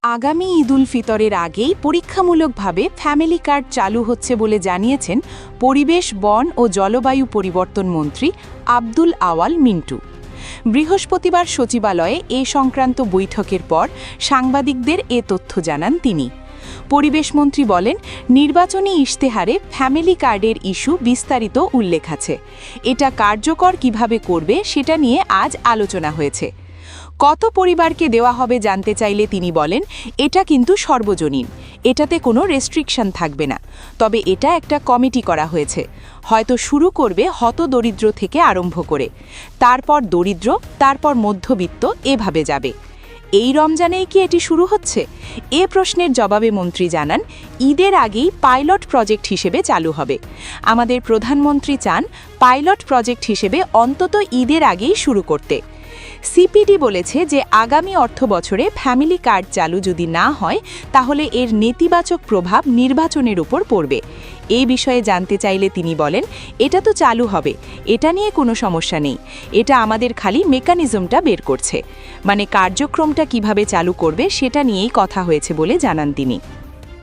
আগামী ঈদুল ফিতরের আগেই পরীক্ষামূলকভাবে ফ্যামিলি কার্ড চালু হচ্ছে বলে জানিয়েছেন পরিবেশ, বন ও জলবায়ু পরিবর্তন মন্ত্রী আব্দুল আওয়াল মিন্টু। বৃহস্পতিবার সচিবালয়ে এ সংক্রান্ত বৈঠকের পর সাংবাদিকদের এ তথ্য জানান তিনি। পরিবেশমন্ত্রী বলেন, নির্বাচনী ইশতেহারে ফ্যামিলি কার্ডের ইস্যু বিস্তারিত উল্লেখ আছে। এটা কার্যকর কিভাবে করবে সেটা নিয়ে আজ আলোচনা হয়েছে। কত পরিবারকে দেওয়া হবে জানতে চাইলে তিনি বলেন, এটা কিন্তু সর্বজনীন, এটাতে কোনো রেস্ট্রিকশন থাকবে না। তবে এটা একটা কমিটি করা হয়েছে, হয়তো শুরু করবে হতদরিদ্র থেকে আরম্ভ করে, তারপর দরিদ্র, তারপর মধ্যবিত্ত, এভাবে যাবে। এই রমজানেই কি এটি শুরু হচ্ছে? এ প্রশ্নের জবাবে মন্ত্রী জানান, ঈদের আগেই পাইলট প্রজেক্ট হিসেবে চালু হবে। আমাদের প্রধানমন্ত্রী চান পাইলট প্রজেক্ট হিসেবে অন্তত ঈদের আগেই শুরু করতে। সিপিডি বলেছে যে আগামী অর্থবছরে ফ্যামিলি কার্ড চালু যদি না হয় তাহলে এর নেতিবাচক প্রভাব নির্বাচনের উপর পড়বে। এই বিষয়ে জানতে চাইলে তিনি বলেন, এটা তো চালু হবে, এটা নিয়ে কোনো সমস্যা নেই। এটা আমাদের খালি মেকানিজমটা বের করছে, মানে কার্যক্রমটা কিভাবে চালু করবে সেটা নিয়েই কথা হয়েছে বলে জানান তিনি।